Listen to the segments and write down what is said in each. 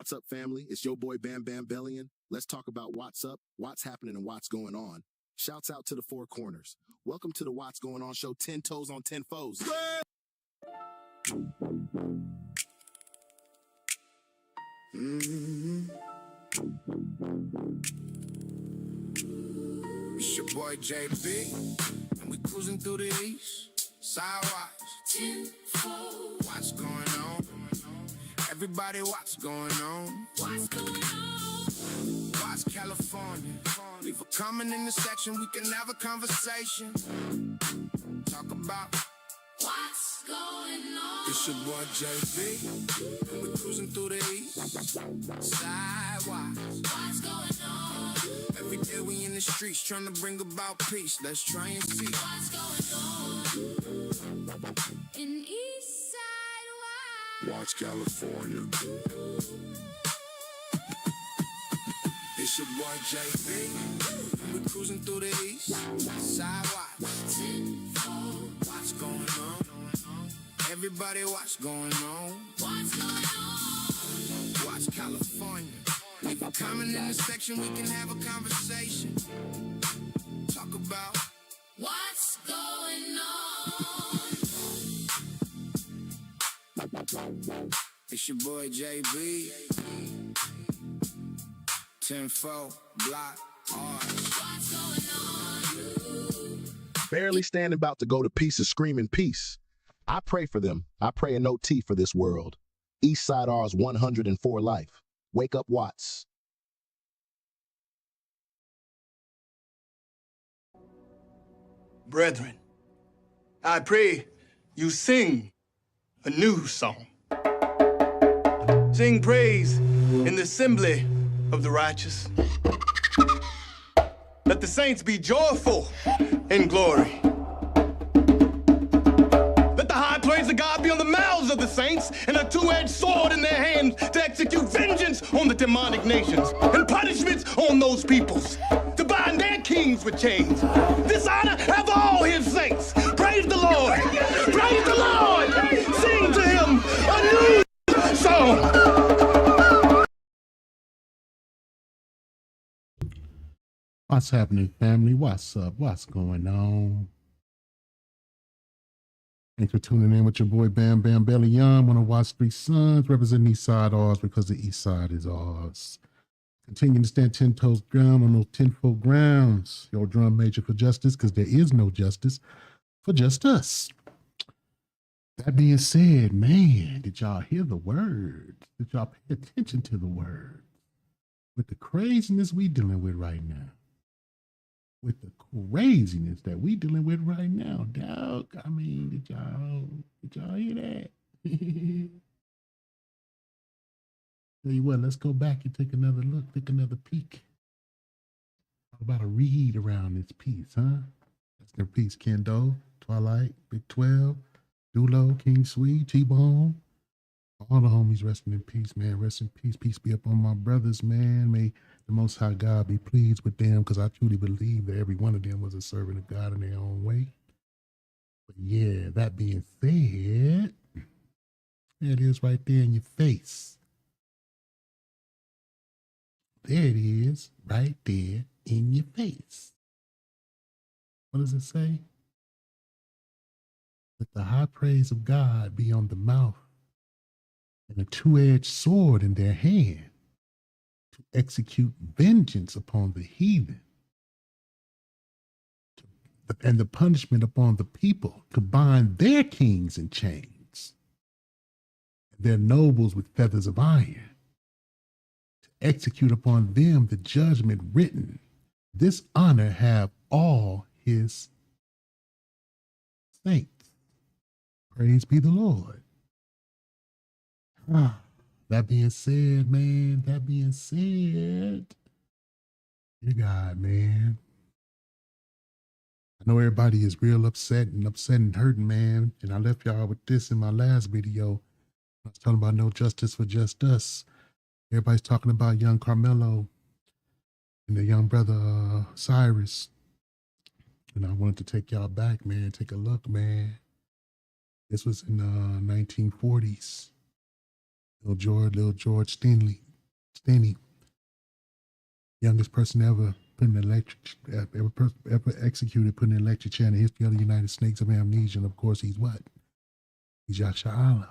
What's up, family? It's your boy Bam Bam Bellion. Let's talk about what's up, what's happening, and what's going on. Shouts out to the Four Corners. Welcome to the What's Going On show, 10 toes on 10 foes. It's your boy JB, and we cruising through the east. Sidewise, what's going on? Everybody, what's going on? What's going on? Watch California. Leave a comment in the section, we can have a conversation. Talk about what's going on. It's your boy JB, and we cruising through the east. Sidewise, what's going on? Every day we in the streets trying to bring about peace. Let's try and see what's going on in East Side. Watch California. It's your boy JB. We cruising through the east. Sidewise. What's going on? Everybody, what's going on? What's going on? Watch California. Leave a comment in the section, we can have a conversation. Talk about what's going on. It's your boy JB. 10-4, block, what's going on? Barely standing about to go to pieces, screaming peace. I pray for them. I pray an OT for this world. East Side R's 104 life. Wake up, Watts. Brethren, I pray you sing a new song. Sing praise in the assembly of the righteous. Let the saints be joyful in glory. Let the high praise of God be on the mouths of the saints and a two-edged sword in their hands to execute vengeance on the demonic nations and punishments on those peoples, to bind their kings with chains. This honor have all his saints. Praise the Lord. Praise the Lord. Sing to him a new song. What's happening, family? What's up? What's going on? Thanks for tuning in with your boy Bam Bam Bellion, one of Watts' three sons, representing East Side ours because the East Side is ours. Continue to stand 10 toes down on those 10-fold grounds. Your drum major for justice, because there is no justice for just us. That being said, man, did y'all hear the words? Did y'all pay attention to the words? With the craziness we dealing with right now. With the craziness that we dealing with right now, dog. I mean, did y'all hear that? Tell you what, let's go back and take another look, take another peek. How about a read around this piece, huh? Rest in peace, Kendo, Twilight, Big 12, Dulo, King Sweet, T-Bone. All the homies resting in peace, man. Rest in peace. Peace be upon my brothers, man. May the Most High God be pleased with them, because I truly believe that every one of them was a servant of God in their own way. But yeah, that being said, there it is right there in your face. There it is, right there in your face. What does it say? Let the high praise of God be on the mouth and a two-edged sword in their hand to execute vengeance upon the heathen and the punishment upon the people, to bind their kings in chains and their nobles with feathers of iron, to execute upon them the judgment written. This honor have all his saints. Praise be the Lord. That being said, man, that being said, dear God, man, I know everybody is real upset and hurting, man, and I left y'all with this in my last video. I was talking about no justice for just us. Everybody's talking about young Carmelo and the young brother Cyrus, and I wanted to take y'all back, man, take a look, man. This was in 1940s. Little George Stinley Stanley, youngest person ever put in electric, ever executed, put in an electric chair in the history of the United Snakes of Amnesia. And of course, he's what? He's Yasha Allah.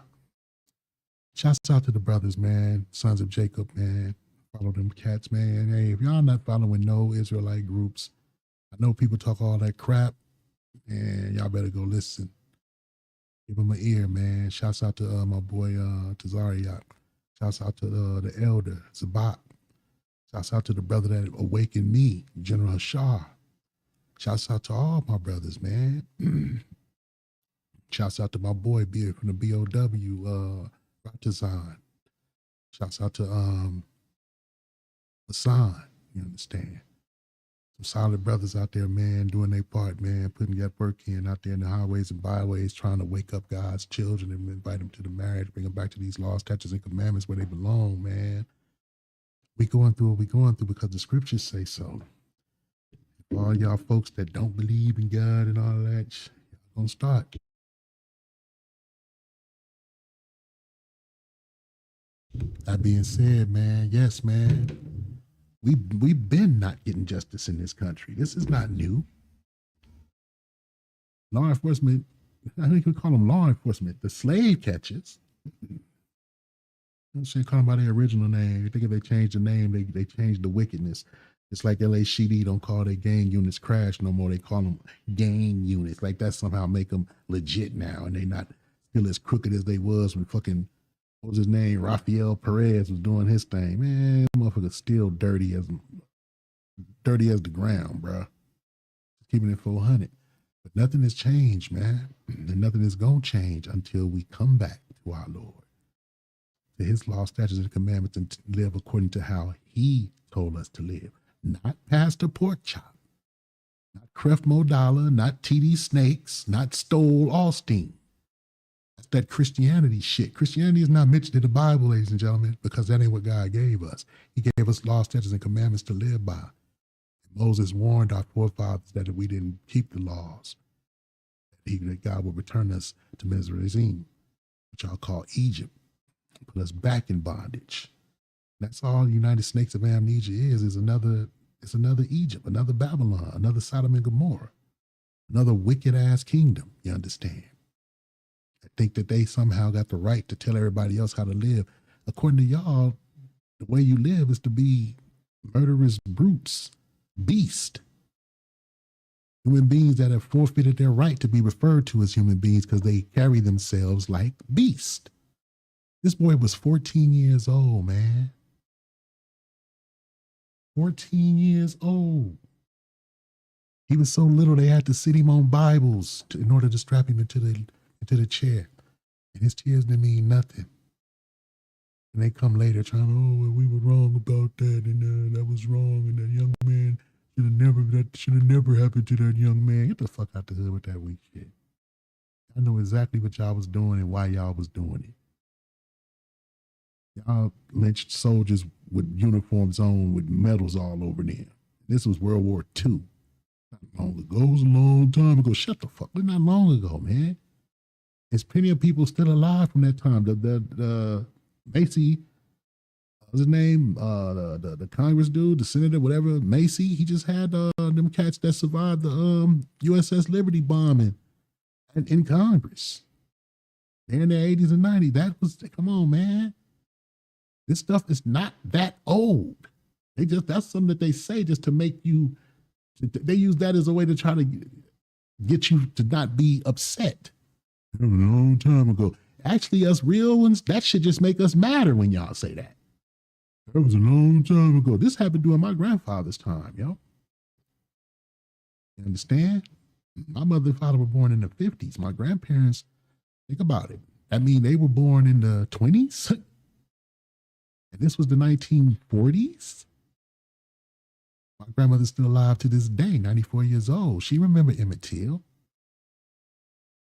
Shouts out to the brothers, man. Sons of Jacob, man. Follow them cats, man. Hey, if y'all not following no Israelite groups, I know people talk all that crap, and y'all better go listen. Give them an ear, man. Shouts out to my boy Tazariak. Shouts out to the elder, Zabak. Shouts out to the brother that awakened me, General Shah. Shouts out to all my brothers, man. Shouts out to my boy Beard from the BOW, Ratazan. Shouts out to Hassan, you understand? Some solid brothers out there, man, doing their part, man, putting that work in out there in the highways and byways, trying to wake up God's children and invite them to the marriage, bring them back to these laws, statutes, and commandments where they belong, man. We going through what we going through because the scriptures say so. For all y'all folks that don't believe in God and all that, y'all gonna start. That being said, man, yes, man. We've been not getting justice in this country. This is not new. Law enforcement, I think we call them law enforcement, the slave catchers. I'm saying call them by their original name. I think if they change the name, they change the wickedness. It's like LACD don't call their gang units crash no more. They call them gang units. Like that somehow make them legit now, and they not still as crooked as they was when fucking, what was his name? Rafael Perez was doing his thing. Man, motherfucker still dirty as the ground, bro. Keeping it 400. But nothing has changed, man. And nothing is going to change until we come back to our Lord, to his law, statutes, and commandments, and live according to how he told us to live. Not Pastor Porkchop, not Crefmo Dollar, not TD Snakes, not Stoll Austin. That Christianity shit. Christianity is not mentioned in the Bible, ladies and gentlemen, because that ain't what God gave us. He gave us laws, statutes, and commandments to live by. And Moses warned our forefathers that if we didn't keep the laws, that God would return us to Mizraim, which I'll call Egypt, put us back in bondage. That's all the United Snakes of Amnesia is another Egypt, another Babylon, another Sodom and Gomorrah, another wicked ass kingdom, you understand? I think that they somehow got the right to tell everybody else how to live. According to y'all, the way you live is to be murderous brutes, beast. Human beings that have forfeited their right to be referred to as human beings because they carry themselves like beast. This boy was 14 years old, man. 14 years old. He was so little they had to sit him on Bibles in order to strap him into the chair. And his tears didn't mean nothing. And they come later trying, oh, we were wrong about that, and that was wrong, and that young man should have never happened to that young man. Get the fuck out the hood with that weak shit. I know exactly what y'all was doing and why y'all was doing it. Y'all lynched soldiers with uniforms on with medals all over them. This was World War II. Not long ago. It was a long time ago. Shut the fuck. Not long ago, man. There's plenty of people still alive from that time. The Macy, what's his name? The Congress dude, the senator, whatever, Macy, he just had them cats that survived the USS Liberty bombing in Congress. They're in their 80s and 90s. That was, come on, man. This stuff is not that old. That's something that they say just to make you, they use that as a way to try to get you to not be upset. That was a long time ago. Actually, us real ones, that should just make us madder when y'all say that. That was a long time ago. This happened during my grandfather's time, yo. You understand? My mother and father were born in the 50s. My grandparents, think about it. I mean, they were born in the 20s. And this was the 1940s. My grandmother's still alive to this day, 94 years old. She remembered Emmett Till.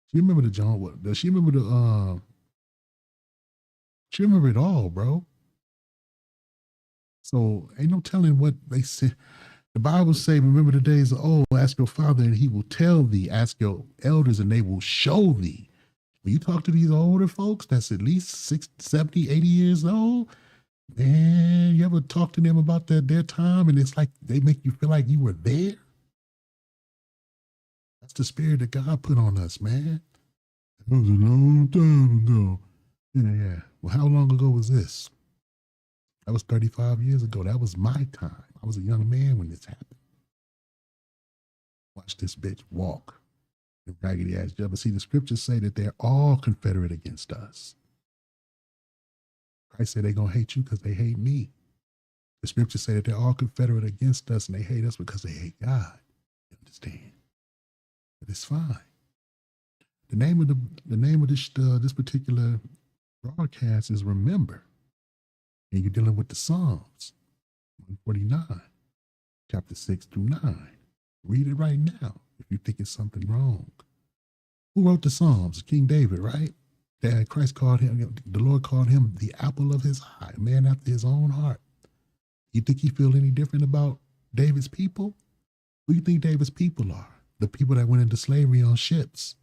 She remembered the John. She remembered the. She remembered it all, bro. So ain't no telling what they said. The Bible say, "Remember the days of old. Ask your father, and he will tell thee. Ask your elders, and they will show thee." When you talk to these older folks, that's at least 60, 70, 80 years old, Man, you ever talk to them about their time and it's like they make you feel like you were there? That's the spirit that God put on us, man. That was a long time ago. Yeah. Well, how long ago was this? That was 35 years ago. That was my time. I was a young man when this happened. Watch this bitch walk in raggedy ass job. But see, the scriptures say that they're all confederate against us. Christ said they're going to hate you because they hate me. The scriptures say that they're all confederate against us and they hate us because they hate God. You understand? But it's fine. The name of this particular broadcast is Remember. And you're dealing with the Psalms, 149, chapter 6 through 9. Read it right now if you think it's something wrong. Who wrote the Psalms? King David, right? That Christ called him, the Lord called him the apple of his eye, a man after his own heart. You think he feel any different about David's people? Who do you think David's people are? The people that went into slavery on ships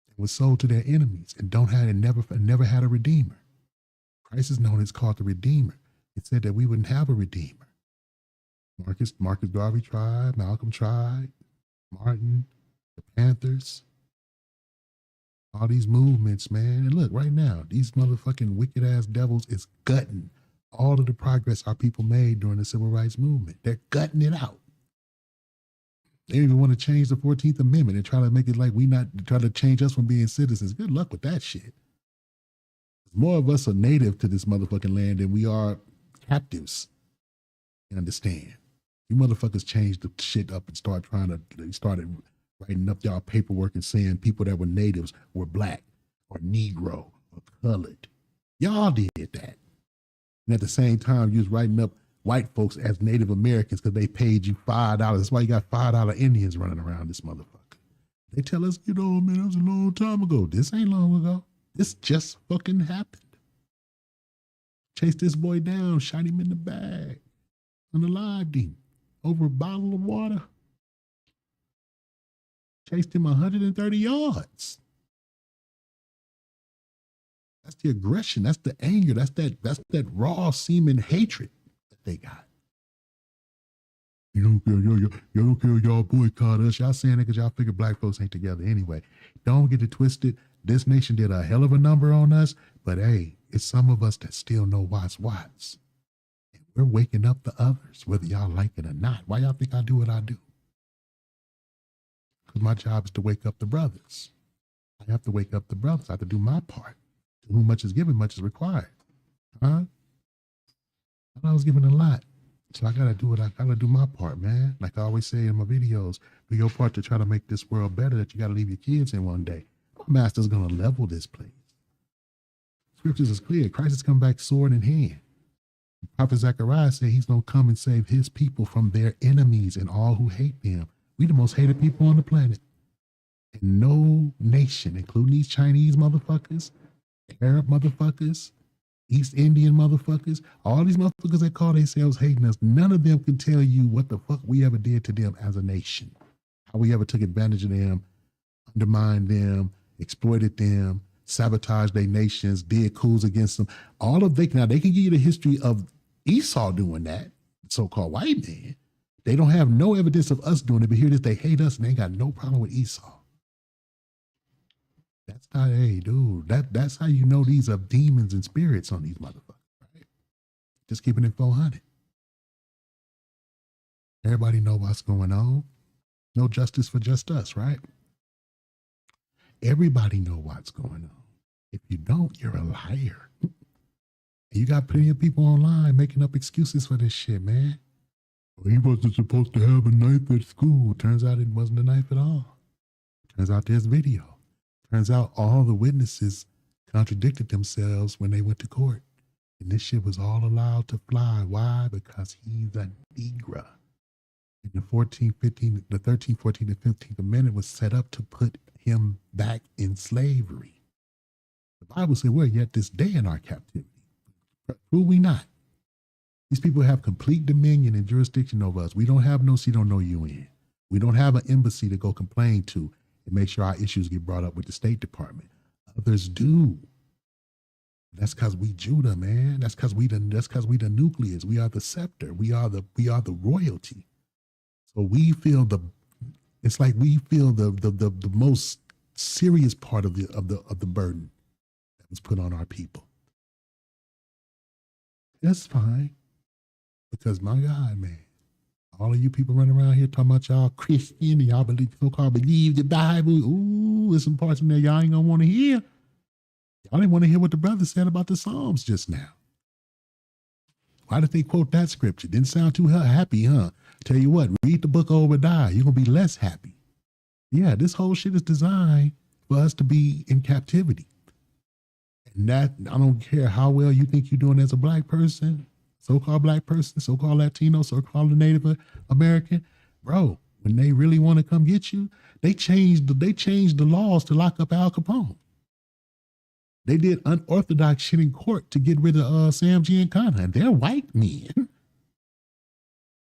and was sold to their enemies and never had a redeemer. Christ is known as called the Redeemer. It said that we wouldn't have a Redeemer. Marcus Garvey tried, Malcolm tried, Martin, the Panthers, all these movements, man. And look, right now, these motherfucking wicked ass devils is gutting all of the progress our people made during the civil rights movement. They're gutting it out. They even want to change the 14th Amendment and try to make it like try to change us from being citizens. Good luck with that shit. More of us are native to this motherfucking land than we are captives. You understand? You motherfuckers changed the shit up and started writing up y'all paperwork and saying people that were natives were black or Negro or colored. Y'all did that. And at the same time, you was writing up white folks as Native Americans because they paid you $5. That's why you got $5 Indians running around this motherfucker. They tell us, man, that was a long time ago. This ain't long ago. This just fucking happened. Chase this boy down, shot him in the bag, unalived him over a bottle of water. Chased him 130 yards. That's the aggression. That's the anger. That's that raw semen hatred that they got. You don't care, y'all boycott us. Y'all saying it because y'all figure black folks ain't together anyway. Don't get it twisted. This nation did a hell of a number on us, but hey, it's some of us that still know Watts. And we're waking up the others, whether y'all like it or not. Why y'all think I do what I do? Because my job is to wake up the brothers. I have to wake up the brothers. I have to do my part. To whom much is given, much is required. Huh? I was given a lot. So I gotta do my part, man. Like I always say in my videos, do your part to try to make this world better that you gotta leave your kids in one day. My master's gonna level this place. Scriptures is clear. Christ has come back sword in hand. Prophet Zechariah said he's gonna come and save his people from their enemies and all who hate them. We the most hated people on the planet. And no nation, including these Chinese motherfuckers, Arab motherfuckers, East Indian motherfuckers, all these motherfuckers that call themselves hating us, none of them can tell you what the fuck we ever did to them as a nation. How we ever took advantage of them, undermined them, exploited them, sabotaged their nations, did coups against them. Now they can give you the history of Esau doing that, so-called white man. They don't have no evidence of us doing it, but here it is, they hate us and they ain't got no problem with Esau. That's not, hey, dude, that's how you know these are demons and spirits on these motherfuckers, right? Just keeping it 400. Everybody know what's going on. No justice for just us, right? Everybody know what's going on. If you don't, you're a liar. You got plenty of people online making up excuses for this shit, man. Well, he wasn't supposed to have a knife at school. Turns out it wasn't a knife at all. Turns out there's video. Turns out all the witnesses contradicted themselves when they went to court. And this shit was all allowed to fly. Why? Because he's a Negro. And the 13th, 14th, and 15th Amendment was set up to put him back in slavery. The Bible said we're yet this day in our captivity. Who we not? These people have complete dominion and jurisdiction over us. We don't have no seat on no UN. We don't have an embassy to go complain to and make sure our issues get brought up with the State Department. Others do. That's because we Judah, man. That's because we the nucleus. We are the scepter. We are the royalty. So we feel it's like we feel the most serious part of the burden that was put on our people. That's fine. Because my God, man, all of you people running around here talking about y'all Christian and y'all so-called believe the Bible. Ooh, there's some parts in there y'all ain't gonna want to hear. Y'all didn't want to hear what the brother said about the Psalms just now. Why did they quote that scripture? Didn't sound too happy, huh? Tell you what, read the book of Obadiah. You're going to be less happy. Yeah, this whole shit is designed for us to be in captivity. And that, I don't care how well you think you're doing as a black person, so-called Latino, so-called Native American. Bro, when they really want to come get you, they changed the laws to lock up Al Capone. They did unorthodox shit in court to get rid of Sam Giancana, and they're white men.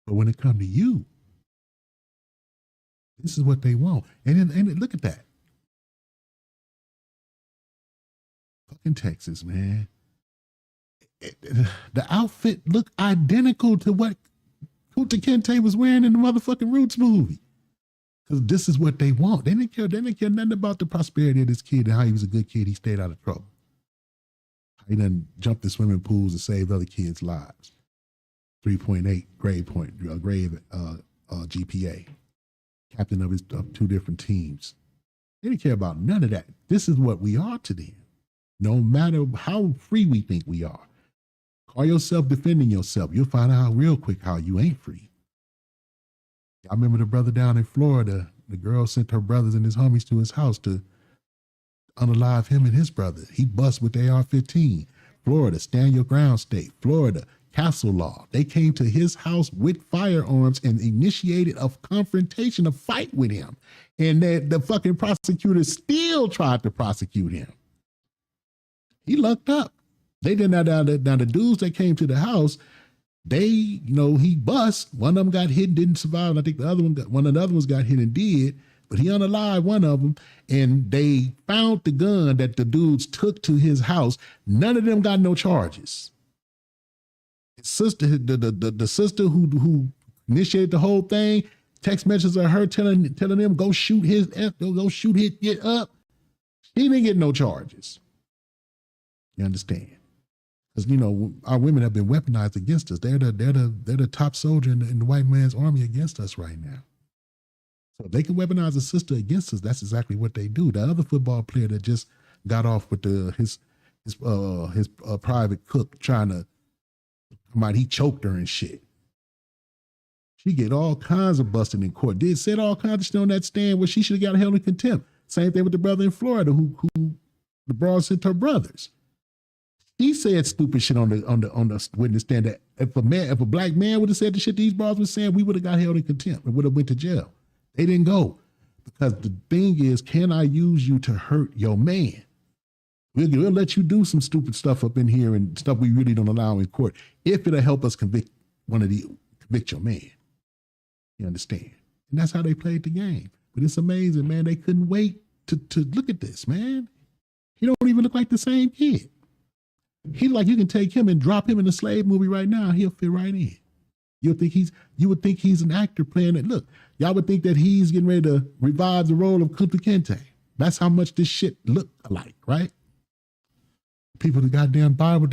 But when it comes to you, this is what they want. And look at that. Fucking Texas, man. The outfit looked identical to what Kunta Kinte was wearing in the motherfucking Roots movie. Because this is what they want. They didn't care nothing about the prosperity of this kid and how he was a good kid. He stayed out of trouble. He done jumped in swimming pools and saved other kids' lives. 3.8 grade GPA. Captain of two different teams. They didn't care about none of that. This is what we are to them. No matter how free we think we are. Call yourself defending yourself. You'll find out real quick how you ain't free. I remember the brother down in Florida, the girl sent her brothers and his homies to his house to unalive him and his brother. He bust with AR-15. Florida, stand your ground state. Florida, castle law. They came to his house with firearms and initiated a confrontation, a fight with him. And the fucking prosecutor still tried to prosecute him. He lucked up. They did not. Now the dudes that came to the house, he bust. One of them got hit and didn't survive. And I think one of the other ones got hit and did, but he unalived one of them. And they found the gun that the dudes took to his house. None of them got no charges. His sister, the sister who initiated the whole thing, text messages of her telling them go shoot his up. He didn't get no charges. You understand? Because our women have been weaponized against us. They're the top soldier in the white man's army against us right now. So if they can weaponize a sister against us, that's exactly what they do. The other football player that just got off with his private cook trying to come out, he choked her and shit. She get all kinds of busting in court. Said all kinds of shit on that stand where she should have got held in contempt. Same thing with the brother in Florida who the broad sent her brothers. He said stupid shit on the witness stand that if a black man would have said the shit these broads were saying, we would have got held in contempt and would have went to jail. They didn't go because the thing is, can I use you to hurt your man? We'll let you do some stupid stuff up in here and stuff we really don't allow in court if it'll help us convict your man. You understand? And that's how they played the game. But it's amazing, man. They couldn't wait to look at this, man. He don't even look like the same kid. He like you can take him and drop him in a slave movie right now. He'll fit right in. You would think he's an actor playing it. Look, y'all would think that he's getting ready to revive the role of Kunta Kinte. That's how much this shit look alike, right? People, the goddamn devil,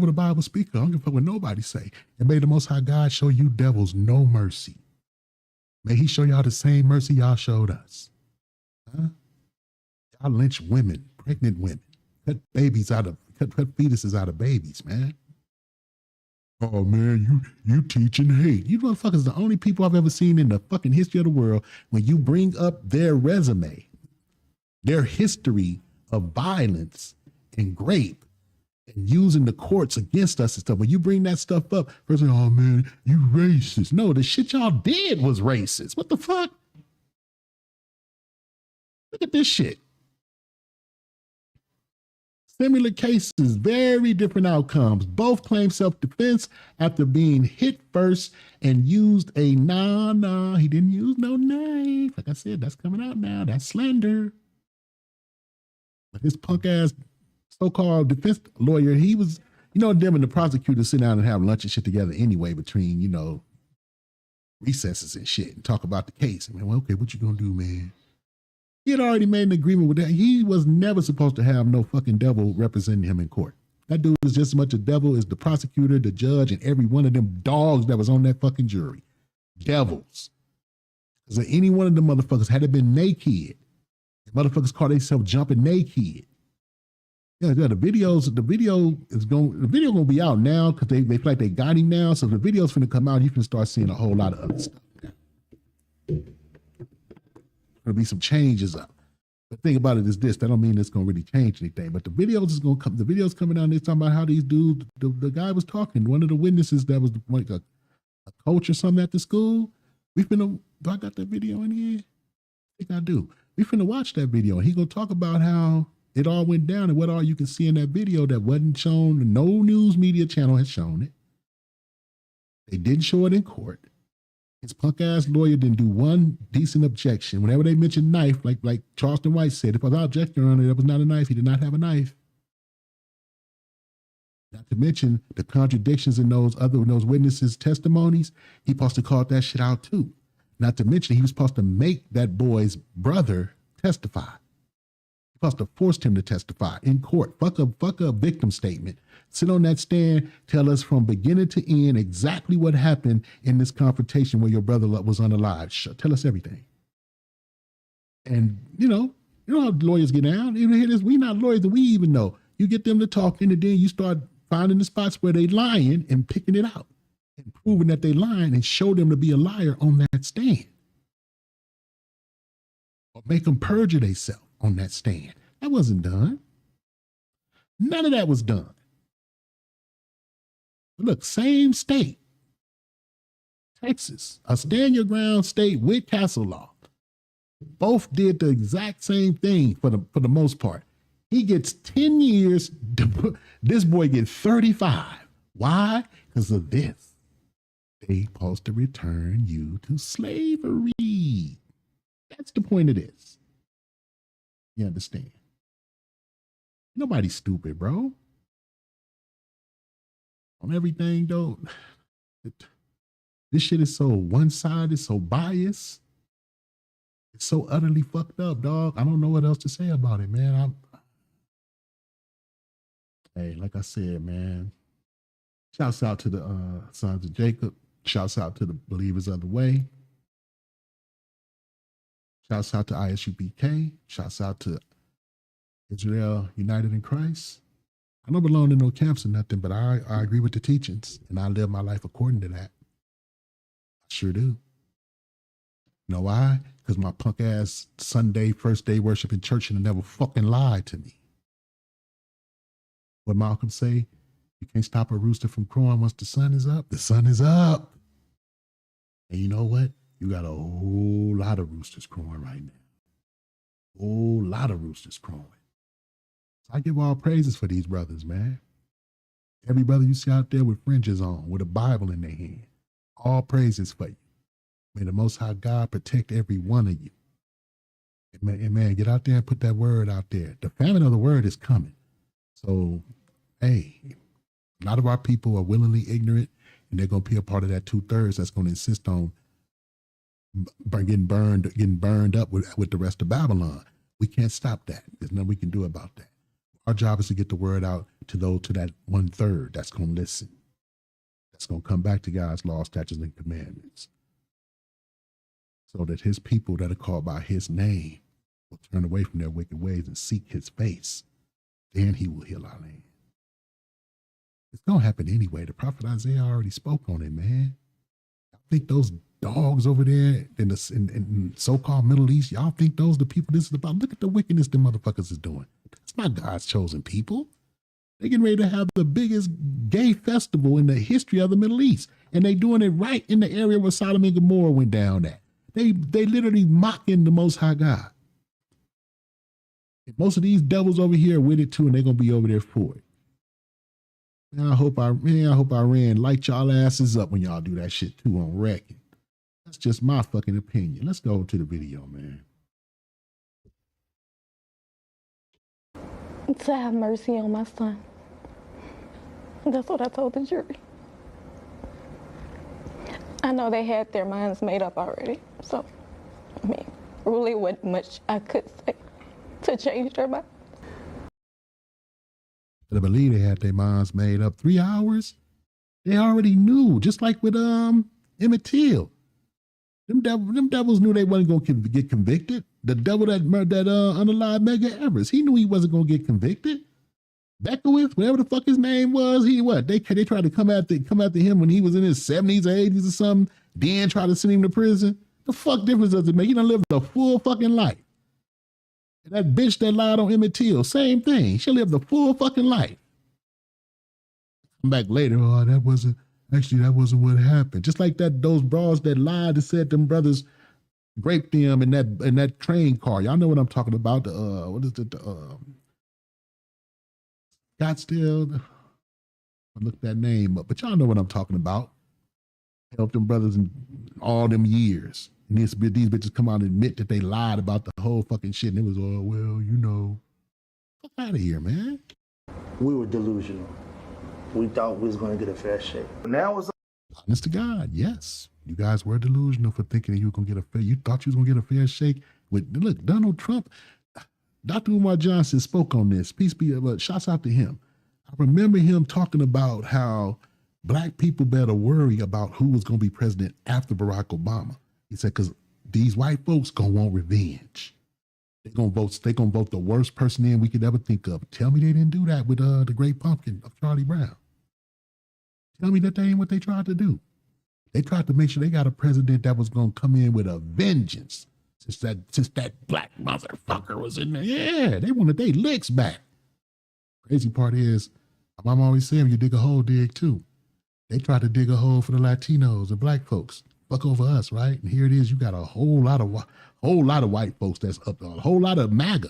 the Bible speaker. I don't give a fuck what nobody say. And may the Most High God show you devils no mercy. May he show y'all the same mercy y'all showed us. Huh? Y'all lynch women, pregnant women, cut fetuses out of babies, man. Oh man, you teaching hate. You motherfuckers the only people I've ever seen in the fucking history of the world when you bring up their resume, their history of violence and rape and using the courts against us and stuff. When you bring that stuff up, first, oh man, you racist. No, the shit y'all did was racist. What the fuck? Look at this shit. Similar cases, very different outcomes. Both claim self-defense after being hit first and used he didn't use no knife. Like I said, that's coming out now. That's slander. But his punk ass so-called defense lawyer, he was, them and the prosecutor sit down and have lunch and shit together anyway between, recesses and shit and talk about the case. Man, well, okay, what you gonna do, man? He had already made an agreement with that. He was never supposed to have no fucking devil representing him in court. That dude was just as much a devil as the prosecutor, the judge, and every one of them dogs that was on that fucking jury. Devils. Because any one of them motherfuckers, had it been naked, the motherfuckers caught themselves jumping naked. Yeah, the video gonna be out now because they feel like they got him now. So the video's finna come out, you can start seeing a whole lot of other stuff now. There'll be some changes up. The thing about it is this, that don't mean it's gonna really change anything. But the videos coming out, they're talking about how these dudes, the guy was talking, one of the witnesses that was like a coach or something at the school. Do I got that video in here? I think I do. We finna watch that video and he gonna talk about how it all went down and what all you can see in that video that wasn't shown. No news media channel has shown it. They didn't show it in court. His punk ass lawyer didn't do one decent objection. Whenever they mentioned knife, like Charleston White said, if I was objecting, Your Honor, that was not a knife. He did not have a knife. Not to mention the contradictions in those witnesses' testimonies. He supposed to call that shit out too. Not to mention he was supposed to make that boy's brother testify. He supposed to force him to testify in court. Fuck a victim statement. Sit on that stand, tell us from beginning to end exactly what happened in this confrontation where your brother was unalived. Tell us everything. And you know how lawyers get down. Even hear this, we not lawyers that we even know. You get them to talking and then you start finding the spots where they lying and picking it out and proving that they lying and show them to be a liar on that stand. Or make them perjure themselves on that stand. That wasn't done. None of that was done. But look, same state, Texas, a stand your ground state with castle law. Both did the exact same thing for the most part. He gets 10 years. This boy gets 35. Why? Because of this. They supposed to return you to slavery. That's the point of this. You understand? Nobody's stupid, bro. On everything, though, this shit is so one-sided, so biased. It's so utterly fucked up, dog. I don't know what else to say about it, man. Hey, like I said, man, shouts out to the sons of Jacob. Shouts out to the believers of the way. Shouts out to ISUPK. Shouts out to Israel United in Christ. I don't belong to no camps or nothing, but I agree with the teachings, and I live my life according to that. I sure do. You know why? Because my punk ass Sunday, first day worship in church and never fucking lied to me. What Malcolm say? You can't stop a rooster from crowing once the sun is up. The sun is up. And you know what? You got a whole lot of roosters crowing right now. Whole lot of roosters crowing. So I give all praises for these brothers, man. Every brother you see out there with fringes on, with a Bible in their hand. All praises for you. May the Most High God protect every one of you. And man, get out there and put that word out there. The famine of the word is coming. So, hey, a lot of our people are willingly ignorant, and they're going to be a part of that 2/3 that's going to insist on getting burned up with the rest of Babylon. We can't stop that. There's nothing we can do about that. Our job is to get the word out to that 1/3 that's going to listen. That's going to come back to God's law, statutes, and commandments. So that his people that are called by his name will turn away from their wicked ways and seek his face. Then he will heal our land. It's going to happen anyway. The prophet Isaiah already spoke on it, man. I think those dogs over there in so-called Middle East, y'all think those the people this is about? Look at the wickedness the motherfuckers is doing. It's not God's chosen people. They're getting ready to have the biggest gay festival in the history of the Middle East. And they doing it right in the area where Sodom and Gomorrah went down at. They literally mocking the Most High God. And most of these devils over here are with it too, and they're gonna be over there for it. Man, I hope Iran light y'all asses up when y'all do that shit too on record. That's just my fucking opinion. Let's go to the video, man. to have mercy on my son. That's what I told the jury. I know they had their minds made up already, so, I mean, really wasn't much I could say to change their mind. I believe they had their minds made up. 3 hours? They already knew, just like with Emmett Till. Them devils knew they wasn't going to get convicted. The devil that unalived Medgar Evers, he knew he wasn't going to get convicted. Beckwith, whatever the fuck his name was, they tried to come after him when he was in his 70s or 80s or something, then try to send him to prison. The fuck difference does it make? He done lived a full fucking life. And that bitch that lied on Emmett Till, same thing. She lived a full fucking life. Come back later, that wasn't what happened. Just like those bras that lied and said them brothers raped them in that train car. Y'all know what I'm talking about. What is it? Scottsdale. I looked that name up, but y'all know what I'm talking about. Helped them brothers in all them years. And these bitches come out and admit that they lied about the whole fucking shit. And it was, fuck out of here, man. We were delusional. We thought we was going to get a fair shake. Now it's honest to God, yes. You guys were delusional for thinking that you were going to get a fair. You thought you was going to get a fair shake. Look, Donald Trump, Dr. Umar Johnson spoke on this. Peace be, shouts out to him. I remember him talking about how black people better worry about who was going to be president after Barack Obama. He said, because these white folks going to want revenge. They're going to vote the worst person in we could ever think of. Tell me they didn't do that with the Great Pumpkin of Charlie Brown. Tell me that ain't what they tried to do. They tried to make sure they got a president that was going to come in with a vengeance since that black motherfucker was in there. Yeah, they wanted their licks back. Crazy part is, I'm always saying, you dig a hole, dig too. They tried to dig a hole for the Latinos and black folks. Fuck over us, right? And here it is. You got a whole lot of white folks that's up there, a whole lot of MAGA.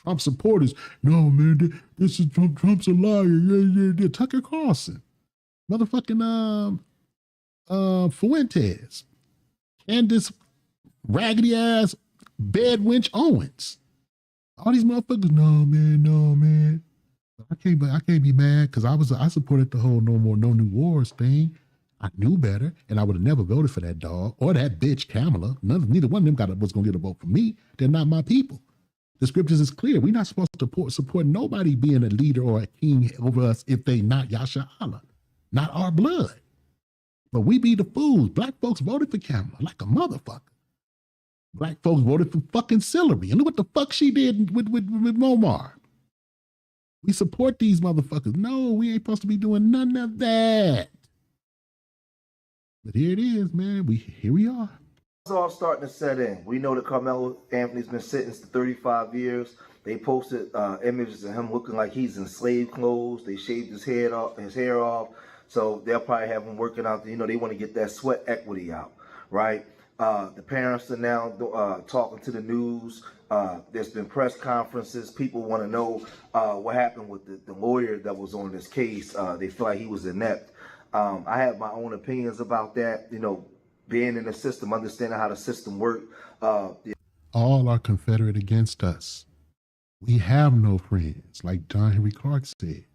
Trump supporters. No, man, this is Trump. Trump's a liar. Yeah. Tucker Carlson. Motherfucking Fuentes. Candace raggedy ass bed wench Owens. All these motherfuckers, no man. I can't be mad because I supported the whole no new wars thing. I knew better, and I would have never voted for that dog or that bitch Kamala. Neither one of them was going to get a vote for me. They're not my people. The scriptures is clear. We're not supposed to support nobody being a leader or a king over us if they not Yasha Allah, not our blood. But we be the fools. Black folks voted for Kamala like a motherfucker. Black folks voted for fucking Hillary. And look what the fuck she did with Muammar. We support these motherfuckers. No, we ain't supposed to be doing none of that. But here it is, man. Here we are. It's all starting to set in. We know that Carmelo Anthony's been sentenced to 35 years. They posted images of him looking like he's in slave clothes. They shaved his hair off. So they'll probably have him working out. They want to get that sweat equity out, right? The parents are now talking to the news. There's been press conferences. People want to know what happened with the lawyer that was on this case. They feel like he was inept. I have my own opinions about that. Being in the system, understanding how the system works. All are Confederate against us. We have no friends, like John Henry Clark said.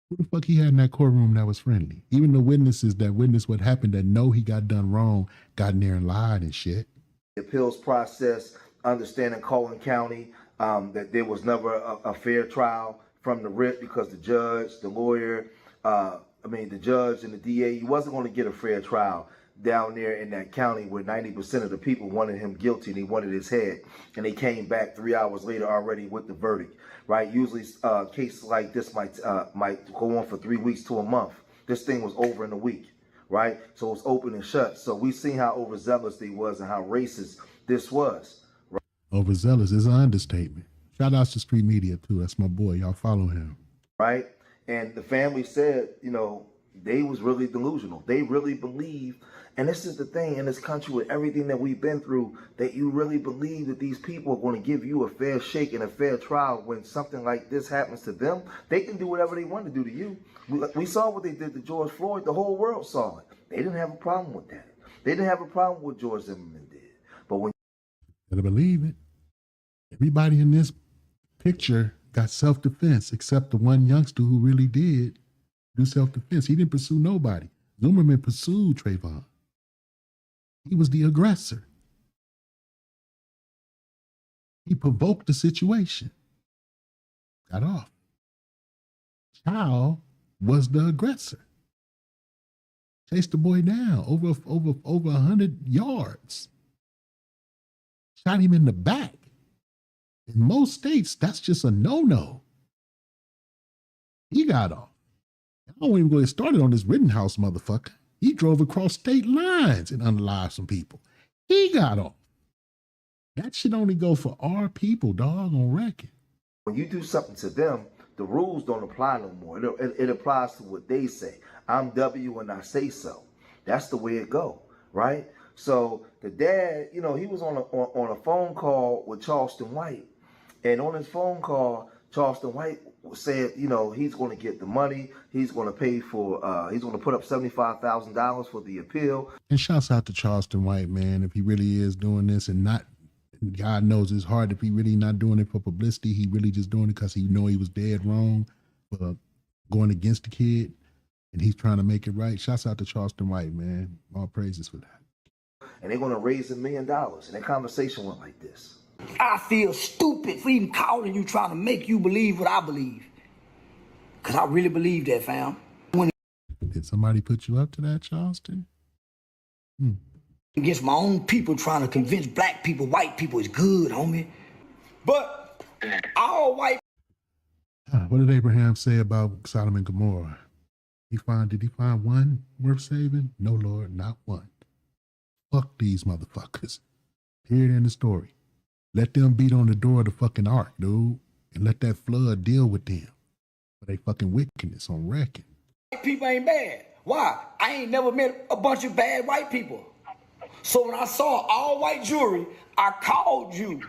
Who the fuck he had in that courtroom that was friendly? Even the witnesses that witnessed what happened that know he got done wrong got in there and lied and shit. The appeals process, understanding Cullen County, that there was never a fair trial from the rip because the judge, the lawyer, the judge and the DA, he wasn't going to get a fair trial down there in that county where 90% of the people wanted him guilty and they wanted his head. And they came back 3 hours later already with the verdict, right? Usually cases like this might go on for 3 weeks to a month. This thing was over in a week, right? So it was open and shut. So we seen how overzealous they was and how racist this was. Right? Overzealous is an understatement. Shout outs to Street Media too. That's my boy. Y'all follow him. Right? And the family said, they was really delusional. They really believed, and this is the thing in this country with everything that we've been through, that you really believe that these people are going to give you a fair shake and a fair trial when something like this happens to them. They can do whatever they want to do to you. We saw what they did to George Floyd. The whole world saw it. They didn't have a problem with that. They didn't have a problem with what George Zimmerman did. But when you gotta believe it. Everybody in this picture got self-defense, except the one youngster who really did do self-defense. He didn't pursue nobody. Zimmerman pursued Trayvon. He was the aggressor. He provoked the situation. Got off. Chow was the aggressor. Chased the boy down over 100 yards. Shot him in the back. In most states, that's just a no-no. He got off. I don't even get started on this Rittenhouse motherfucker. He drove across state lines and unalived some people. He got off. That should only go for our people, dog, on record. When you do something to them, the rules don't apply no more. It applies to what they say. I'm W and I say so. That's the way it go, right? So the dad, you know, he was on a phone call with Charleston White. And on his phone call, Charleston White said, you know, he's going to get the money. He's going to pay for, he's going to put up $75,000 for the appeal. And shouts out to Charleston White, man, if he really is doing this and not, God knows it's hard if he really not doing it for publicity. He really just doing it because he know he was dead wrong for going against the kid, and he's trying to make it right. Shouts out to Charleston White, man. All praises for that. And they're going to raise $1 million. And that conversation went like this. I feel stupid for even calling you, trying to make you believe what I believe. Because I really believe that, fam. Did somebody put you up to that, Charleston? Against my own people, trying to convince black people, white people is good, homie. But all white. What did Abraham say about Sodom and Gomorrah? Did he find one worth saving? No, Lord, not one. Fuck these motherfuckers. Period in the story. Let them beat on the door of the fucking ark, dude, and let that flood deal with them for they fucking wickedness on record. White people ain't bad. Why? I ain't never met a bunch of bad white people. So when I saw all white jewelry, I called you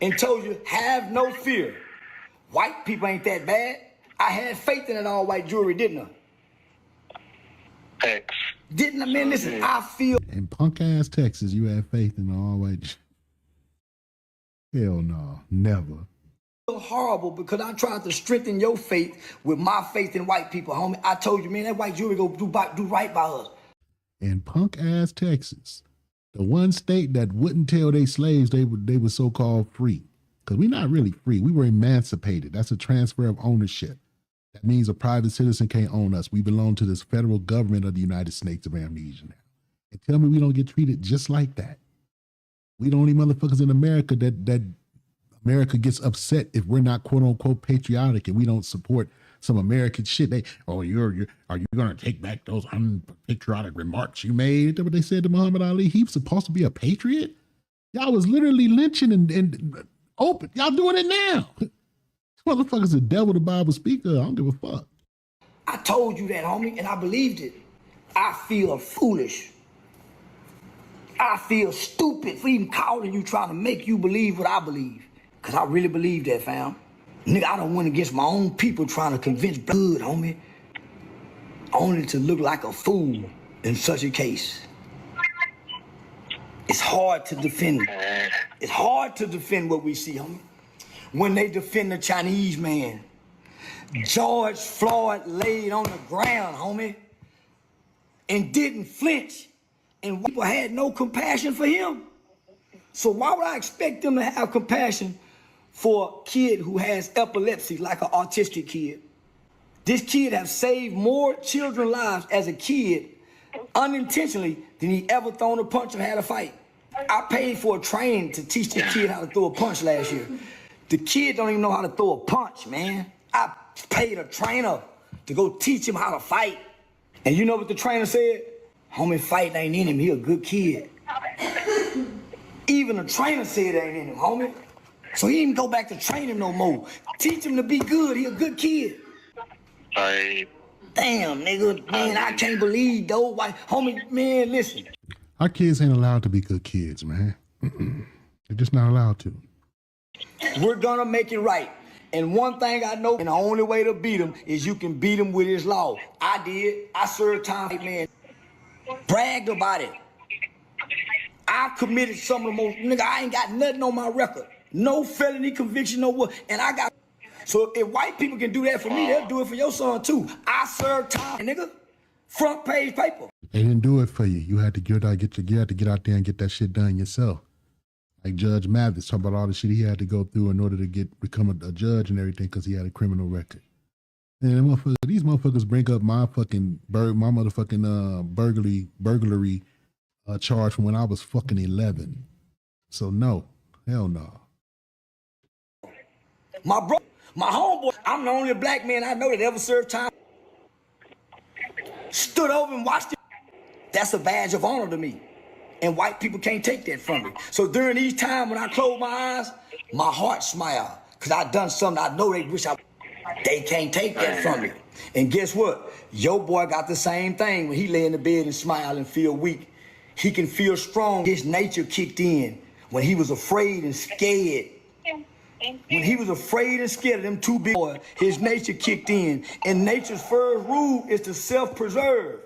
and told you, have no fear. White people ain't that bad. I had faith in that all white jewelry, didn't I? Thanks. Didn't I, man? Listen, I feel. In punk ass Texas, you had faith in all white. Hell no, never. Horrible because I tried to strengthen your faith with my faith in white people, homie. I told you, man, that white jewelry go do right by us. In punk ass Texas, the one state that wouldn't tell their slaves they were so-called free. Because we're not really free. We were emancipated. That's a transfer of ownership. That means a private citizen can't own us. We belong to this federal government of the United States of Amnesia now. And tell me we don't get treated just like that. We the only motherfuckers in America that America gets upset if we're not quote unquote patriotic and we don't support some American shit. Are you gonna take back those unpatriotic remarks you made? That's what they said to Muhammad Ali. He was supposed to be a patriot. Y'all was literally lynching and open. Y'all doing it now. This motherfucker's the devil, the Bible speaker. I don't give a fuck. I told you that, homie, and I believed it. I feel foolish. I feel stupid for even calling you, trying to make you believe what I believe. Because I really believe that, fam. Nigga, I don't went against my own people trying to convince good, homie. Only to look like a fool in such a case. It's hard to defend. It's hard to defend what we see, homie. When they defend the Chinese man. George Floyd laid on the ground, homie, and didn't flinch. And people had no compassion for him. So why would I expect them to have compassion for a kid who has epilepsy, like an autistic kid? This kid has saved more children's lives as a kid unintentionally than he ever thrown a punch or had a fight. I paid for a training to teach this kid how to throw a punch last year. The kid don't even know how to throw a punch, man. I paid a trainer to go teach him how to fight. And you know what the trainer said? Homie, fighting ain't in him. He a good kid. Even the trainer said it ain't in him, homie. So he didn't go back to train him no more. Teach him to be good. He a good kid. Damn, nigga. Man, I can't believe though. Why, homie, man, listen. Our kids ain't allowed to be good kids, man. They're just not allowed to. We're gonna make it right. And one thing I know, and the only way to beat him is you can beat him with his law. I did. I served time, man. Bragged about it. I committed some of the most, nigga, I ain't got nothing on my record. No felony conviction, no what. And I got So if white people can do that for me, they'll do it for your son too. I serve time, nigga. Front page paper. They didn't do it for you. You had to get out there and get that shit done yourself. Like Judge Mathis, talk about all the shit he had to go through in order to become a judge and everything because he had a criminal record. And these motherfuckers bring up my motherfucking burglary charge from when I was fucking 11. So no, hell no. My bro, my homeboy, I'm the only black man I know that ever served time. Stood over and watched it. That's a badge of honor to me. And white people can't take that from me. So during these times when I close my eyes, my heart smiles. Because I done something I know they wish they can't take that from me. And guess what? Your boy got the same thing when he lay in the bed and smile and feel weak. He can feel strong. His nature kicked in when he was afraid and scared. When he was afraid and scared of them two big boys, his nature kicked in. And nature's first rule is to self-preserve.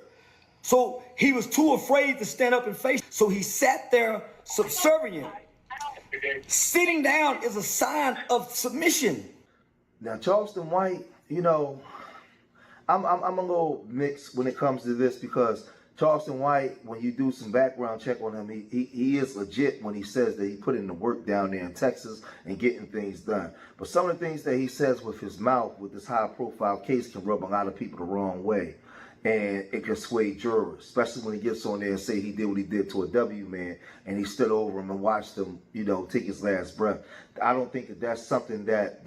So he was too afraid to stand up and face. So he sat there subservient. Sitting down is a sign of submission. Now, Charleston White, you know, I'm a little mixed when it comes to this because Charleston White, when you do some background check on him, he is legit when he says that he put in the work down there in Texas and getting things done. But some of the things that he says with his mouth, with this high-profile case, can rub a lot of people the wrong way. And it can sway jurors, especially when he gets on there and say he did what he did to a W man and he stood over him and watched him, you know, take his last breath. I don't think that that's something that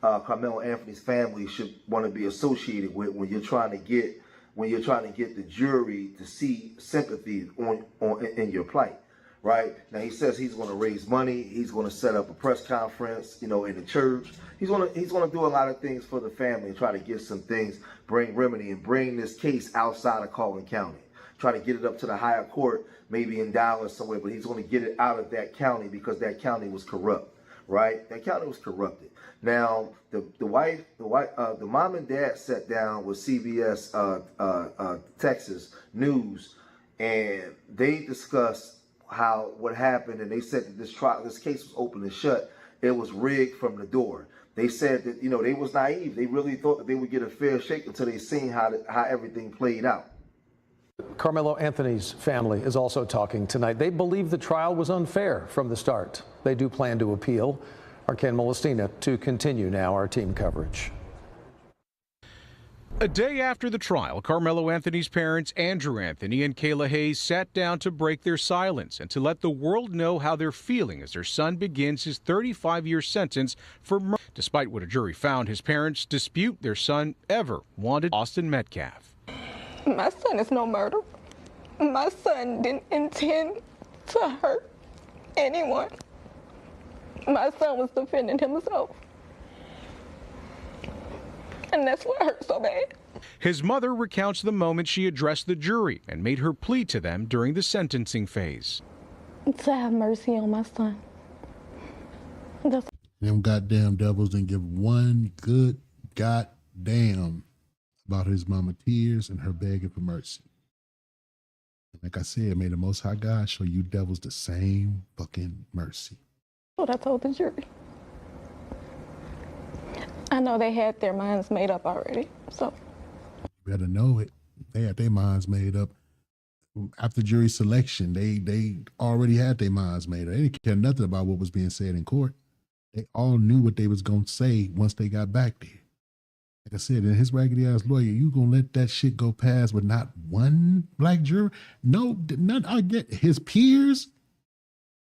Carmelo Anthony's family should want to be associated with when you're trying to get the jury to see sympathy in your plight. Right now, he says he's going to raise money. He's going to set up a press conference, you know, in the church. He's going to do a lot of things for the family and try to get some things, bring remedy, and bring this case outside of Collin County. Try to get it up to the higher court, maybe in Dallas somewhere. But he's going to get it out of that county because that county was corrupt. Right? That county was corrupted. Now, the mom and dad sat down with CBS Texas News, and they discussed what happened, and they said that this case was open and shut. It was rigged from the door. They said that, you know, they was naive. They really thought that they would get a fair shake until they seen how everything played out. Carmelo Anthony's family is also talking tonight. They believe the trial was unfair from the start. They do plan to appeal. Our Ken Molestina to continue now our team coverage. A day after the trial, Carmelo Anthony's parents, Andrew Anthony and Kayla Hayes, sat down to break their silence and to let the world know how they're feeling as their son begins his 35-year sentence for murder. Despite what a jury found, his parents dispute their son ever wanted Austin Metcalf. My son is no murderer. My son didn't intend to hurt anyone. My son was defending himself. And that's what hurt so bad. His mother recounts the moment she addressed the jury and made her plea to them during the sentencing phase. To have mercy on my son. Them goddamn devils didn't give one good goddamn about his mama tears and her begging for mercy. Like I said, may the Most High God show you devils the same fucking mercy. What I told the jury. I know they had their minds made up already, so. You better know it. They had their minds made up. After jury selection, they already had their minds made up. They didn't care nothing about what was being said in court. They all knew what they was going to say once they got back there. Like I said, and his raggedy ass lawyer, you going to let that shit go past with not one black juror? No, none. I get his peers.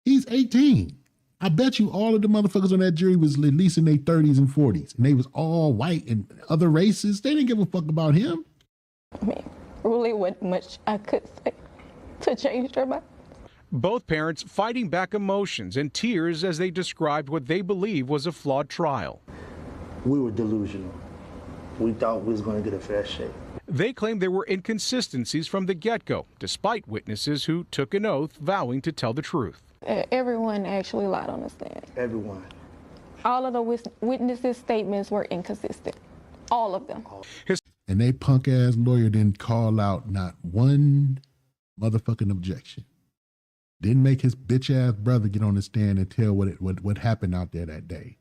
He's 18. I bet you all of the motherfuckers on that jury was at least in their 30s and 40s. And they was all white and other races. They didn't give a fuck about him. I mean, really wasn't much I could say to change their mind. Both parents fighting back emotions and tears as they described what they believe was a flawed trial. We were delusional. We thought we was going to get a fair shake. They claim there were inconsistencies from the get-go, despite witnesses who took an oath vowing to tell the truth. Everyone actually lied on the stand. Everyone. All of the witnesses' statements were inconsistent. All of them. And they punk-ass lawyer didn't call out not one motherfucking objection. Didn't make his bitch-ass brother get on the stand and tell what happened out there that day.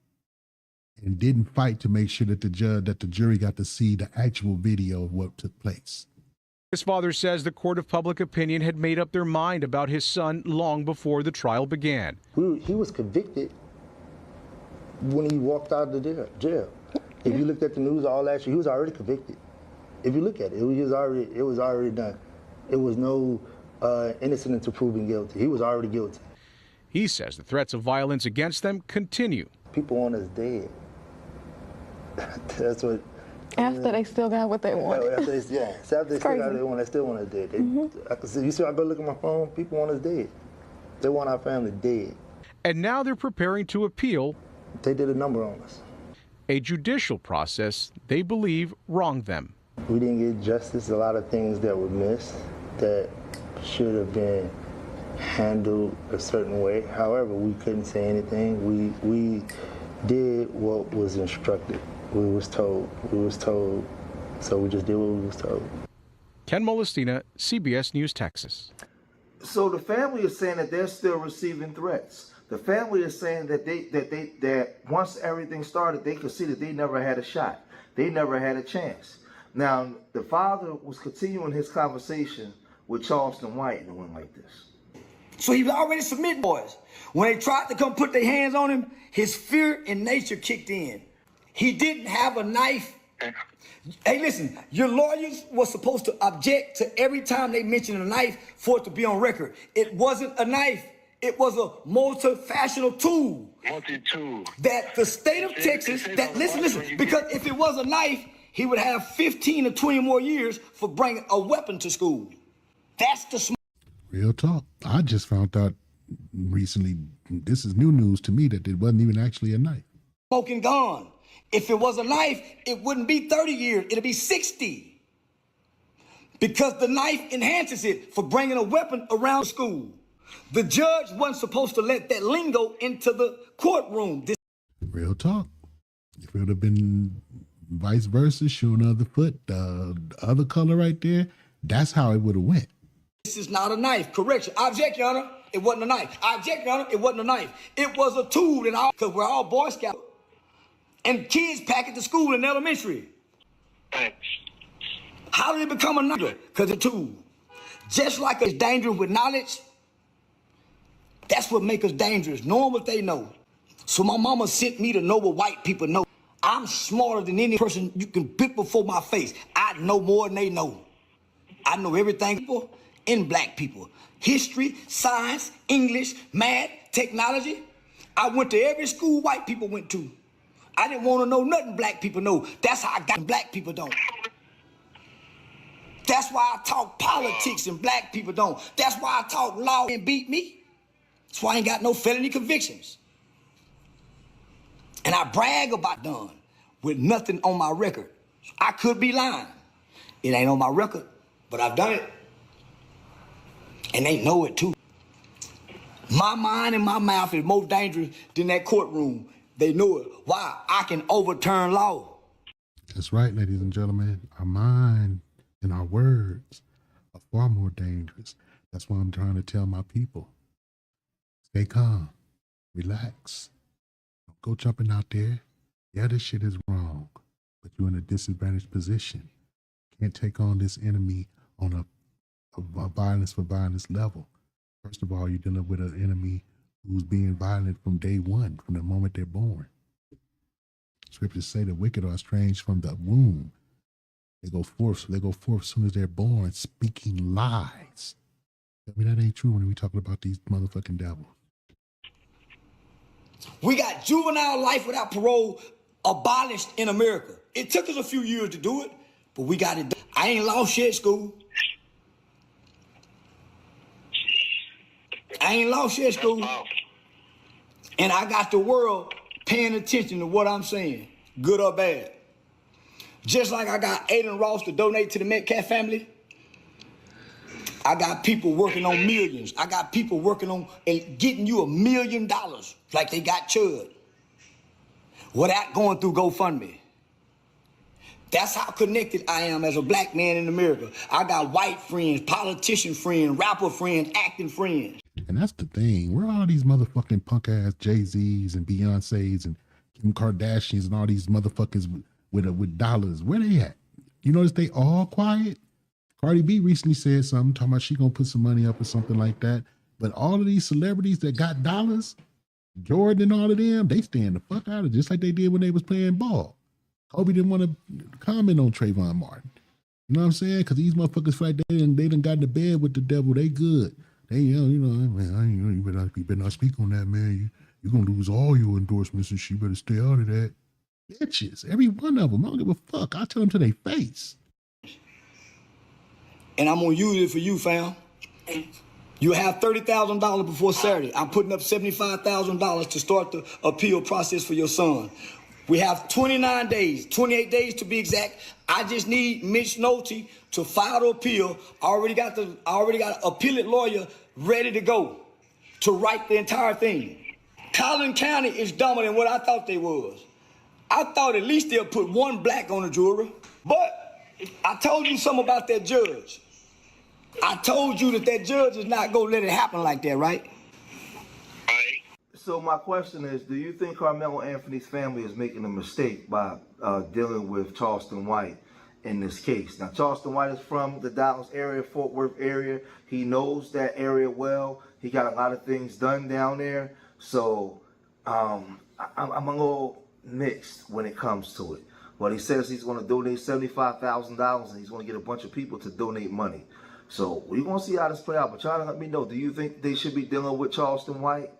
and didn't fight to make sure that the jury got to see the actual video of what took place. His father says the court of public opinion had made up their mind about his son long before the trial began. He was convicted when he walked out of the jail. If you looked at the news all last year, he was already convicted. If you look at it, it was already done. It was no innocent until proven guilty. He was already guilty. He says the threats of violence against them continue. People want us dead. That's what. After they still got what they wanted. After they still got what they want, they still want us dead. I can see. You see, I go look at my phone. People want us dead. They want our family dead. And now they're preparing to appeal. They did a number on us. A judicial process they believe wronged them. We didn't get justice. A lot of things that were missed that should have been handled a certain way. However, we couldn't say anything. We did what was instructed. We was told, so we just did what we was told. Ken Molestina, CBS News, Texas. So the family is saying that they're still receiving threats. The family is saying that once everything started, they could see that they never had a shot. They never had a chance. Now, the father was continuing his conversation with Charleston White, and it went like this. So he was already submitting, boys. When they tried to come put their hands on him, his fear in nature kicked in. He didn't have a knife. Hey, listen, your lawyers were supposed to object to every time they mentioned a knife for it to be on record. It wasn't a knife. It was a multi-fashional tool. Multi-tool. That the state of Texas, listen, because if it was a knife, he would have 15 or 20 more years for bringing a weapon to school. That's the Real talk. I just found out recently, this is new news to me, that it wasn't even actually a knife. Smoking gun. If it was a knife, it wouldn't be 30 years. It'd be 60. Because the knife enhances it for bringing a weapon around school. The judge wasn't supposed to let that lingo into the courtroom. Real talk. If it would have been vice versa, showing the other foot, the other color right there, that's how it would have went. This is not a knife. Correction. I object, Your Honor. It wasn't a knife. I object, Your Honor. It wasn't a knife. It was a tool, because we're all Boy Scouts. And kids pack it to school in elementary. How did it become a knife? Because it's a tool. Just like it's dangerous with knowledge, that's what makes us dangerous, knowing what they know. So my mama sent me to know what white people know. I'm smarter than any person you can pick before my face. I know more than they know. I know everything in black people. History, science, English, math, technology. I went to every school white people went to. I didn't want to know nothing black people know. That's how I got black people don't. That's why I talk politics and black people don't. That's why I talk law and beat me. That's why I ain't got no felony convictions. And I brag about done with nothing on my record. I could be lying. It ain't on my record, but I've done it. And they know it too. My mind and my mouth is more dangerous than that courtroom. They know it. Why? I can overturn law. That's right, ladies and gentlemen. Our mind and our words are far more dangerous. That's why I'm trying to tell my people. Stay calm. Relax. Don't go jumping out there. Yeah, this shit is wrong, but you're in a disadvantaged position. Can't take on this enemy on a violence for violence level. First of all, you're dealing with an enemy who's being violent from day one, from the moment they're born. Scriptures say the wicked are estranged from the womb. They go forth as soon as they're born, speaking lies. I mean, that ain't true when we talking about these motherfucking devils. We got juvenile life without parole abolished in America. It took us a few years to do it, but we got it done. I ain't lost shit, school. I ain't lost shit, school. And I got the world paying attention to what I'm saying, good or bad. Just like I got Aiden Ross to donate to the Metcalf family, I got people working on millions. I got people working on getting you $1 million like they got Chud without going through GoFundMe. That's how connected I am as a black man in America. I got white friends, politician friends, rapper friends, acting friends. And that's the thing. Where are all these motherfucking punk ass Jay-Z's and Beyonce's and Kim Kardashians and all these motherfuckers with dollars. Where they at? You notice they all quiet? Cardi B recently said something, talking about she gonna put some money up or something like that. But all of these celebrities that got dollars, Jordan and all of them, they stand the fuck out of it, just like they did when they was playing ball. Kobe didn't want to comment on Trayvon Martin. You know what I'm saying? Because these motherfuckers feel like they done got into bed with the devil. They good. They, man, you better not speak on that, man. You're going to lose all your endorsements and shit. You better stay out of that. Bitches, every one of them. I don't give a fuck. I tell them to their face. And I'm going to use it for you, fam. You have $30,000 before Saturday. I'm putting up $75,000 to start the appeal process for your son. We have 29 days, 28 days to be exact. I just need Mitch Nolte to file the appeal. I already got an appellate lawyer ready to go to write the entire thing. Collin County is dumber than what I thought they was. I thought at least they'll put one black on the jury. But I told you something about that judge. I told you that judge is not going to let it happen like that, right? So my question is, do you think Carmelo Anthony's family is making a mistake by dealing with Charleston White in this case? Now, Charleston White is from the Dallas area, Fort Worth area. He knows that area well. He got a lot of things done down there. So I'm a little mixed when it comes to it. But he says he's going to donate $75,000 and he's going to get a bunch of people to donate money. So we're going to see how this play out. But try to let me know, do you think they should be dealing with Charleston White?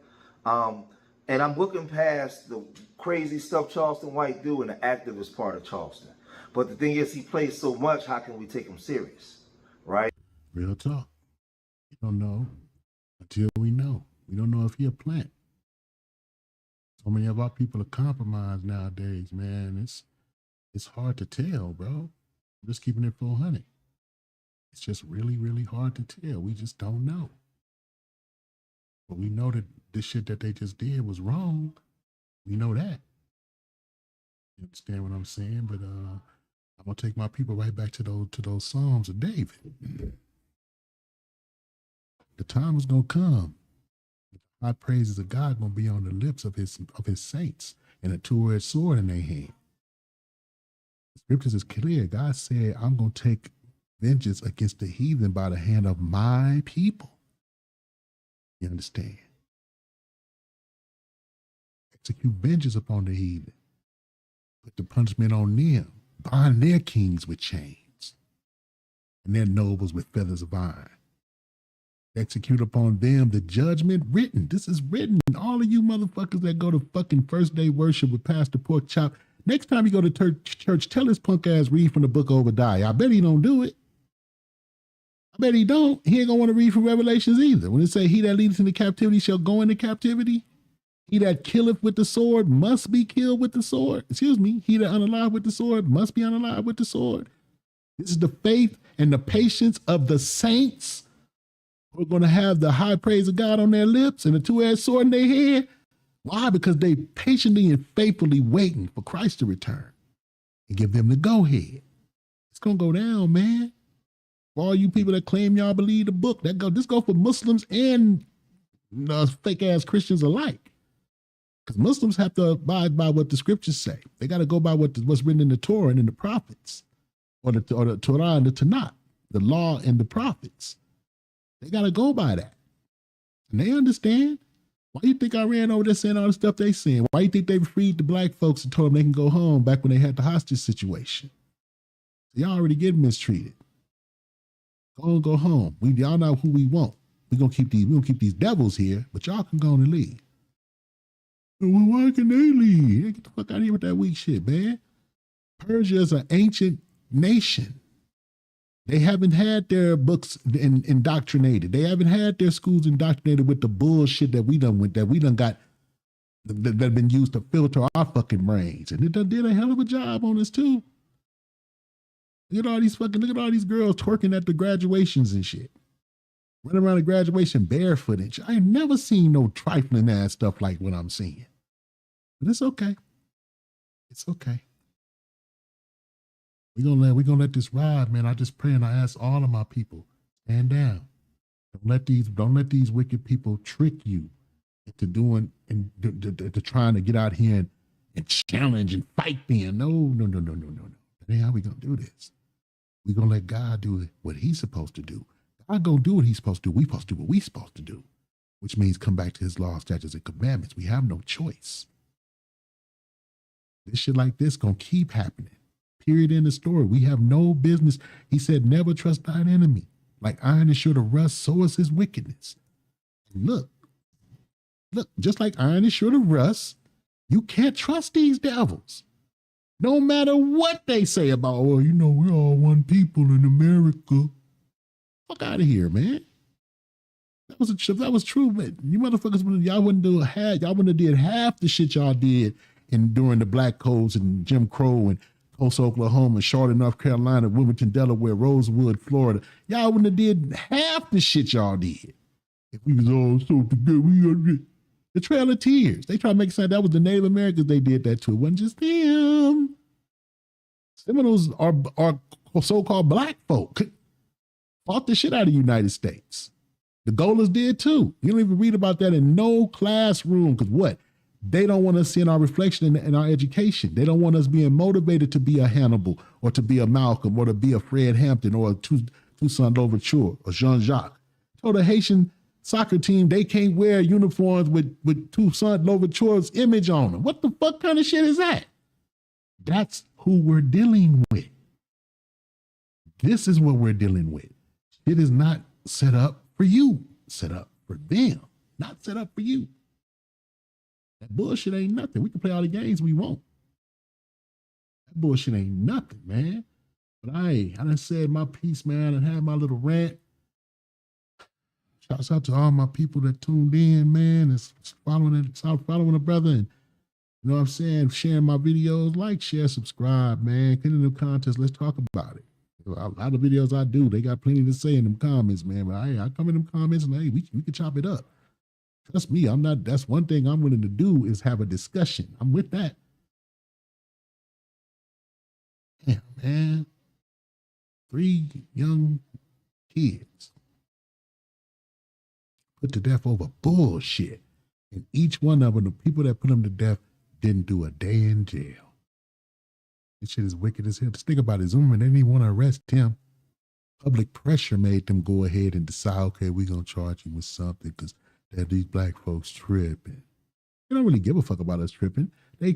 And I'm looking past the crazy stuff Charleston White do in the activist part of Charleston. But the thing is, he plays so much, how can we take him serious, right? Real talk. You don't know until we know. We don't know if he a plant. So many of our people are compromised nowadays, man. It's hard to tell, bro. I'm just keeping it 400. It's just really, really hard to tell. We just don't know. But we know that this shit that they just did was wrong. We know that. You understand what I'm saying? But I'm gonna take my people right back to those Psalms of David. The time is gonna come. The high praises of God gonna be on the lips of his saints, and a two-edged sword in their hand. The scriptures is clear. God said, I'm gonna take vengeance against the heathen by the hand of my people. You understand? Execute vengeance upon the heathen. Put the punishment on them. Bind their kings with chains and their nobles with feathers of iron. Execute upon them the judgment written. This is written. All of you motherfuckers that go to fucking first day worship with Pastor Pork Chop, next time you go to church, tell his punk ass read from the book of Obadiah. I bet he don't do it. I bet he don't. He ain't gonna want to read from Revelations either. When it say, he that leadeth into captivity shall go into captivity. He that killeth with the sword must be killed with the sword. Excuse me. He that unalive with the sword must be unalive with the sword. This is the faith and the patience of the saints who are going to have the high praise of God on their lips and a two-edged sword in their head. Why? Because they patiently and faithfully waiting for Christ to return and give them the go-ahead. It's going to go down, man. For all you people that claim y'all believe the book, this go for Muslims and fake-ass Christians alike. Because Muslims have to abide by what the scriptures say. They got to go by what's written in the Torah and in the prophets, or the Torah and the Tanakh, the law and the prophets. They got to go by that. And they understand. Why you think I ran over there saying all the stuff they saying? Why you think they freed the black folks and told them they can go home back when they had the hostage situation? Y'all already getting mistreated. Go on, go home. Y'all know who we want. We're gonna keep these devils here, but y'all can go on and leave. Well, why can they leave? Hey, get the fuck out of here with that weak shit, man. Persia is an ancient nation. They haven't had their books indoctrinated. They haven't had their schools indoctrinated with the bullshit that we done got that been used to filter our fucking brains. And it done did a hell of a job on us too. Look at all these girls twerking at the graduations and shit. Running around the graduation barefoot and shit. I ain't never seen no trifling ass stuff like what I'm seeing. But it's okay. It's okay. We're gonna let this ride, man. I just pray and I ask all of my people, stand down. Don't let these wicked people trick you into doing and to trying to get out here and challenge and fight them. No. That ain't how we gonna do this. We gonna let God do what he's supposed to do. God gonna do what he's supposed to do. We supposed to do what we supposed to do, which means come back to his laws, statutes, and commandments. We have no choice. This shit like this gonna keep happening. Period in the story. We have no business. He said, never trust thine enemy. Like iron is sure to rust, so is his wickedness. And look, just like iron is sure to rust, you can't trust these devils. No matter what they say about, well, you know, we're all one people in America. Fuck out of here, man. That was true, man. You motherfuckers, y'all wouldn't have did half the shit y'all did during the Black Codes and Jim Crow and Tulsa, Oklahoma, Charlotte, North Carolina, Wilmington, Delaware, Rosewood, Florida. Y'all wouldn't have did half the shit y'all did. If we was all so together, the Trail of Tears. They try to make it sound that was the Native Americans they did that to. It wasn't just them. Seminoles are so-called black folk. Fought the shit out of the United States. The Golas did too. You don't even read about that in no classroom, because what? They don't want us seeing our reflection in our education. They don't want us being motivated to be a Hannibal or to be a Malcolm or to be a Fred Hampton or a Toussaint Louverture or Jean-Jacques. Told the Haitian soccer team they can't wear uniforms with Toussaint Louverture's image on them. What the fuck kind of shit is that? That's who we're dealing with. This is what we're dealing with. It is not set up for you, set up for them, not set up for you. That bullshit ain't nothing. We can play all the games we want. That bullshit ain't nothing, man. But I done said my piece, man, and had my little rant. Shouts out to all my people that tuned in, man, and following the brother, and you know what I'm saying, sharing my videos, like, share, subscribe, man. Get in the contest, let's talk about it. A lot of videos I do, they got plenty to say in them comments, man. But I come in them comments and hey, we can chop it up. Trust me, that's one thing I'm willing to do is have a discussion. I'm with that. Damn, man. 3 young kids put to death over bullshit. And each one of them, the people that put them to death, didn't do a day in jail. This shit is wicked as hell. Just think about it. Zimmerman, they didn't even want to arrest him. Public pressure made them go ahead and decide, okay, we're going to charge him with something because these black folks tripping. They don't really give a fuck about us tripping. They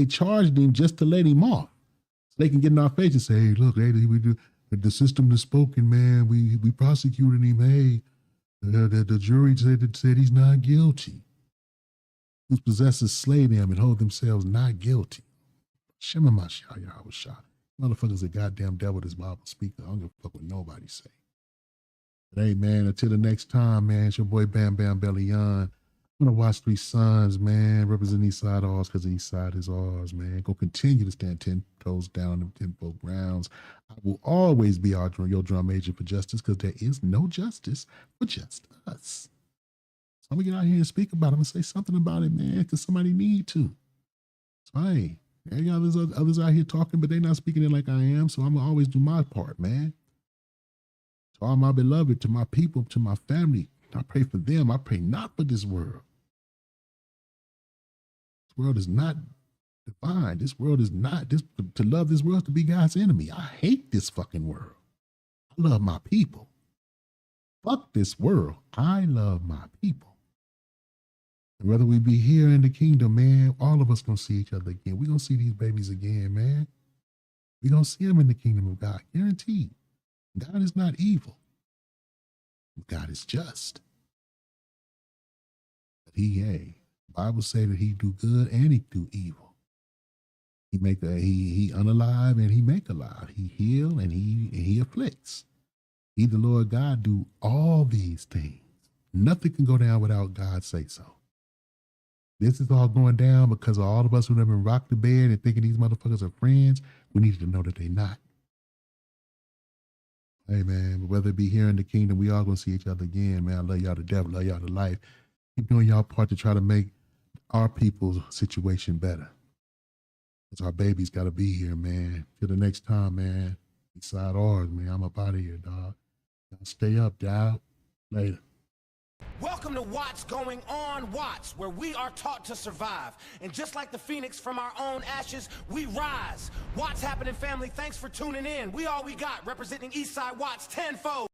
charged him just to let him off. So they can get in our face and say, hey, look, the system has spoken, man. We prosecuted him. Hey, the jury said he's not guilty. Whose possessors slay them and hold themselves not guilty. Shema Mashiach Yahweh Shah. Motherfuckers a goddamn devil, this Bible speaker. I don't give a fuck what nobody say. But hey, man, until the next time, man, it's your boy Bam Bam Belly Young. I'm gonna watch 3 sons, man, represent Eastside ours because Eastside is ours, man. Go continue to stand 10 toes down on them 10-fold grounds. I will always be your drum agent for justice because there is no justice for just us. So I'm gonna get out here and speak about it. I'm gonna say something about it, man, because somebody need to. So hey, others out here talking, but they not speaking it like I am. So I'm gonna always do my part, man. To all my beloved, to my people, to my family, I pray for them. I pray not for this world. This world is not divine. This world is not, to love this world is to be God's enemy. I hate this fucking world. I love my people. Fuck this world. I love my people. And whether we be here in the kingdom, man, all of us gonna see each other again. We gonna see these babies again, man. We gonna see them in the kingdom of God, guaranteed. God is not evil. God is just. But the Bible say that he do good and he do evil. He unalive and he make alive. He heal and he afflicts. He, the Lord God, do all these things. Nothing can go down without God say so. This is all going down because of all of us who have been rocked to bed and thinking these motherfuckers are friends. We need to know that they're not. Hey, man, but whether it be here in the kingdom, we all going to see each other again, man. I love y'all to death. Love y'all to life. Keep doing y'all part to try to make our people's situation better. Because our babies got to be here, man. Till the next time, man. Beside ours, man. I'm up out of here, dog. Stay up, dog. Later. Welcome to What's Going On Watts, where we are taught to survive. And just like the phoenix from our own ashes, we rise. What's happening, family? Thanks for tuning in. We all we got, representing Eastside Watts tenfold.